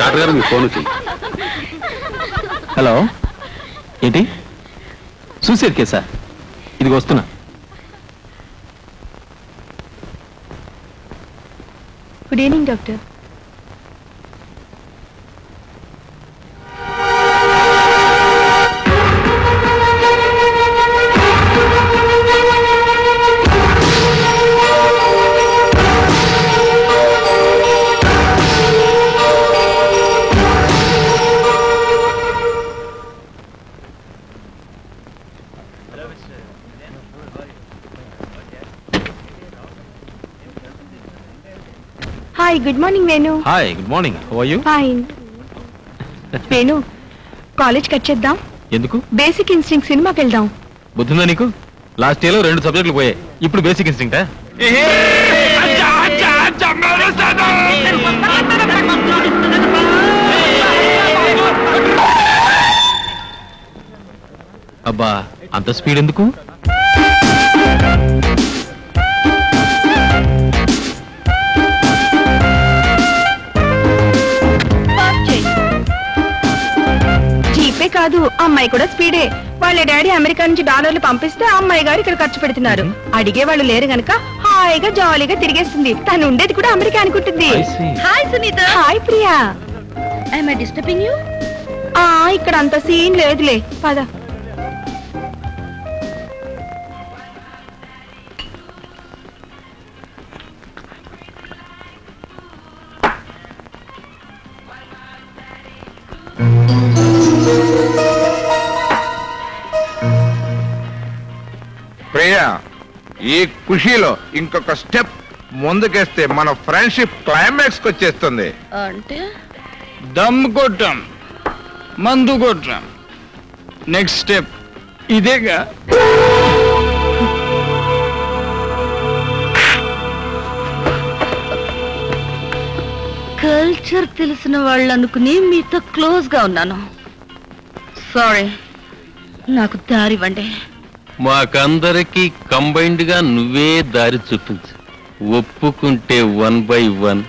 Doctor గారు మీ phone వచ్చింది. హలో, ఏంటి సూసైడ్ కేసా? ఇదిగో వస్తున్నా. Good evening doctor. Hi, good morning Venu. Hi, good morning. How are you? Fine. Venu, college cut చేద్దాం. ఎందుకు? బేసిక్ ఇన్స్టింక్ట్ సినిమాకి వెళ్దాం. బుద్ధిందా నీకు? లాస్ట్ ఇయర్ లో 2 సబ్జెక్టులు పోయాయి, ఇప్పుడు బేసిక్ ఇన్స్టింక్టా? అబ్బా, అంత స్పీడ్ ఎందుకు? జీపే కాదు, అమ్మాయి కూడా స్పీడే. వాళ్ళ డాడీ అమెరికా నుంచి డాలర్లు పంపిస్తే అమ్మాయి గారు ఇక్కడ ఖర్చు పెడుతున్నారు. అడిగే వాళ్ళు లేరు గనక హాయిగా జాలీగా తిరిగేస్తుంది. తను ఉండేది కూడా అమెరికా అనుకుంటుంది. Hi Sunitha. Hi Priya. I am disturbing you? ఇక్కడ అంత సీన్ లేదులే, పద. ప్రియా, ఈ ఖుషీలో ఇంకొక స్టెప్ ముందుకేస్తే మన ఫ్రెండ్షిప్ క్లైమాక్స్ కి వచ్చేస్తుంది. అంటే దమ్ కొట్టాం, మందు కొట్టాం, నెక్స్ట్ స్టెప్ ఇదేగా. కల్చర్ తెలిసిన వాళ్ళు అనుకుని మీతో క్లోజ్ గా ఉన్నాను. సారీ, నాకు దారివ్వండి. మాకందరికి కంబైన్డ్ గా నువ్వే దారి చూపించు. ఒప్పుకుంటే 1/1,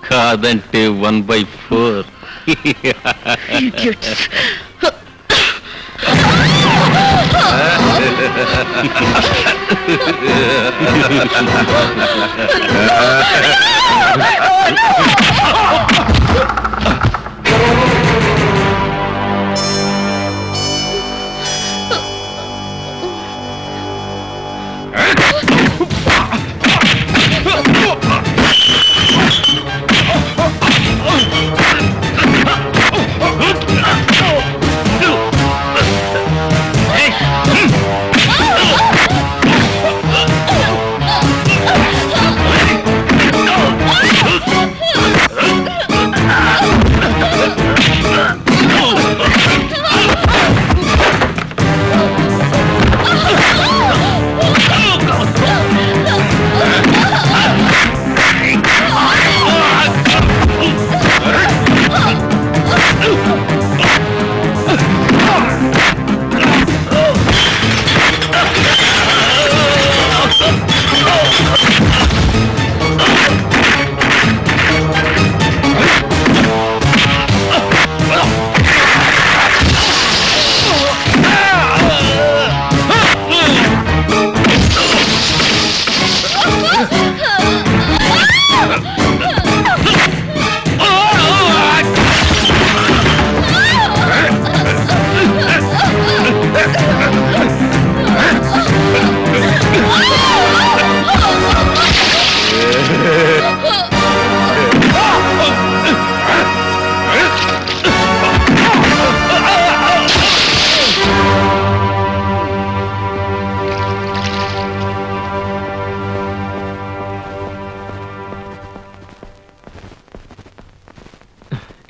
కాదంటే 1/4. Idiots.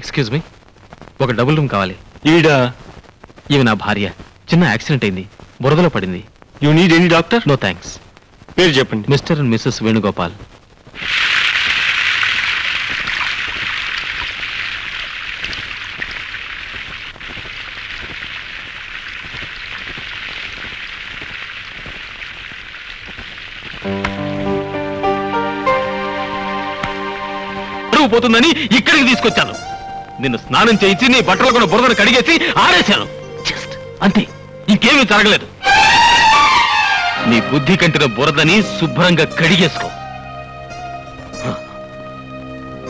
ఎక్స్క్యూజ్ మీ, ఒక డబుల్ రూమ్ కావాలి. ఇవి నా భార్య. చిన్న యాక్సిడెంట్ అయింది, బురదలో పడింది. You need any doctor? No thanks. పేరు చెప్పండి. Mr and Mrs Venugopal. పోతుందని ఇక్కడికి తీసుకొచ్చాను. నిన్ను స్నానం చేయించి నీ బట్టలు కూడా బురదను కడిగేసి ఆరేశాను. జస్ట్ అంతే, ఇంకేమీ జరగలేదు. నీ బుద్ధి కంటిన బురదని శుభ్రంగా కడిగేసుకో.